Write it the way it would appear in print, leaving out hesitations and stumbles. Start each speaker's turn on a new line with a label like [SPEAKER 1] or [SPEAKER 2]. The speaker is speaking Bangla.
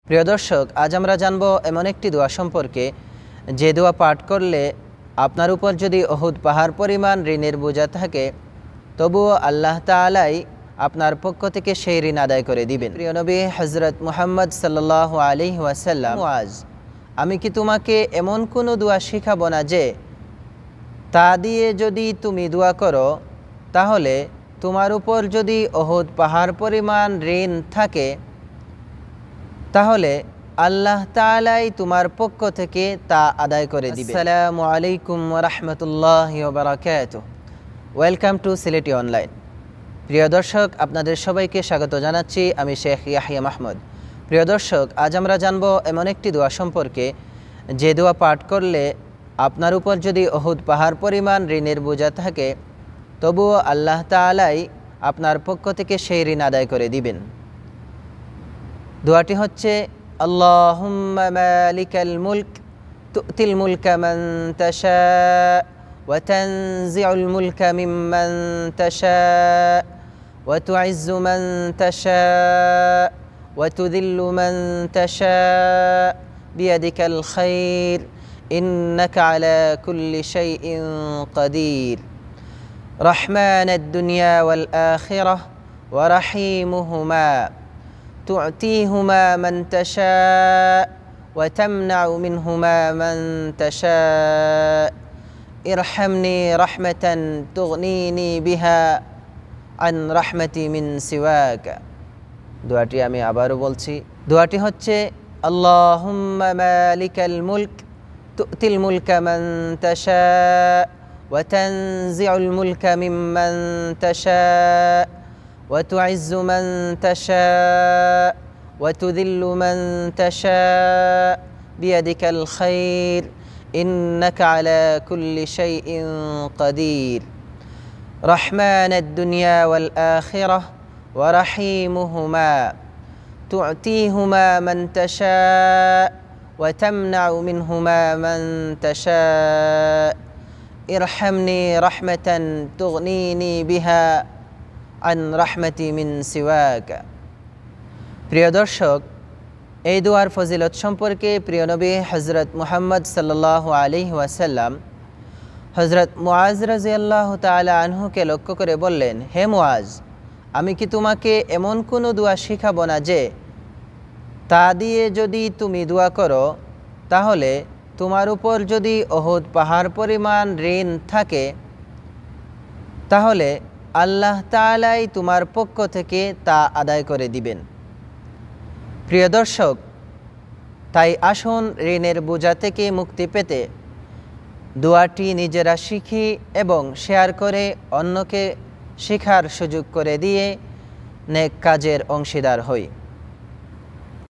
[SPEAKER 1] প্রিয় দর্শক, আজ আমরা জানব এমন একটি দোয়া সম্পর্কে যে দোয়া পাঠ করলে আপনার উপর যদি উহুদ পাহাড় পরিমাণ ঋণের বোঝা থাকে তবুও আল্লাহ তাআলাই আপনার পক্ষ থেকে সেই ঋণ আদায় করে দিবেন। প্রিয় নবী হযরত মুহাম্মদ সাল্লাল্লাহু আলাইহি ওয়াসাল্লাম, আজ আমি কি তোমাকে এমন কোনো দোয়া শিখাবো না যে তা দিয়ে যদি তুমি দোয়া করো তাহলে তোমার উপর যদি উহুদ পাহাড় পরিমাণ ঋণ থাকে তাহলে আল্লাহ তাআলাই তোমার পক্ষ থেকে তা আদায় করে দিবেন। আসসালামু আলাইকুম ওয়া রাহমাতুল্লাহি ওয়া বারাকাতুহু। Welcome to Sylheti online. প্রিয় দর্শক, আপনাদের সবাইকে স্বাগত জানাচ্ছি। আমি শেখ ইয়াহিয়া মাহমুদ। প্রিয় দর্শক, আজ আমরা জানব এমন একটি দোয়া সম্পর্কে যে দোয়া পাঠ করলে আপনার উপর যদি উহুদ পাহাড় পরিমাণ ঋণের বোঝা থাকে তবুও আল্লাহ তাআলাই আপনার পক্ষ থেকে সেই ঋণ আদায় করে দিবেন। দোয়াটি হচ্ছে, আল্লাহুম্মা মালিকাল মুলক তু'তিল মুলকা মান তাশা ওয়া তানজিউল মুলকা মিম্মান তাশা ওয়া তু'ইজ্জু মান তাশা ওয়া তুযিল্লু মান তাশা বিয়াদিকাল খায়র ইন্নাকা আলা কুল্লি শাইইন কাদির রাহমানাদ দুনিয়া ওয়াল আখিরাহ ওয়া রাহিমুহুমা تعطيهما من تشاء وتمنع منهما من تشاء ارحمني رحمة تغنيني بها عن رحمتي من سواك। দোয়াটি আমি আবারও বলছি। দোয়াটি হচ্ছে, আল্লাহুম্মা মালিকাল মুলক তু'তিল মুলকা মান তাশা ওয়া তানজিউল মুলকা মিম্মান তাশা وتعز من تشاء وتذل من تشاء بيدك الخير إنك على كل شيء قدير رحمن الدنيا والآخرة ورحيمهما تعطيهما من تشاء وتمنع منهما من تشاء ارحمني رحمة تغنيني بها আন রাহমাতি মিন সিওয়াক। প্রিয় দর্শক, এই দোয়ার ফজিলত সম্পর্কে প্রিয় নবী হযরত মুহাম্মদ সাল্লাল্লাহু আলাইহি ওয়াসাল্লাম হযরত মুআজ রাদিয়াল্লাহু তাআলা আনহুকে লক্ষ্য করে বললেন, হে মুআজ, আমি কি তোমাকে এমন কোনো দোয়া শিখাবো না যে তা দিয়ে যদি তুমি দোয়া করো তাহলে তোমার উপর যদি উহুদ পাহাড় পরিমাণ ঋণ থাকে তাহলে আল্লাহ তাআলাই তোমার পক্ষ থেকে তা আদায় করে দিবেন। প্রিয় দর্শক, তাই আসুন ঋণের বোঝা থেকে মুক্তি পেতে দোয়াটি নিজেরা শিখি এবং শেয়ার করে অন্যকে শেখার সুযোগ করে দিয়ে নেক কাজের অংশীদার হই।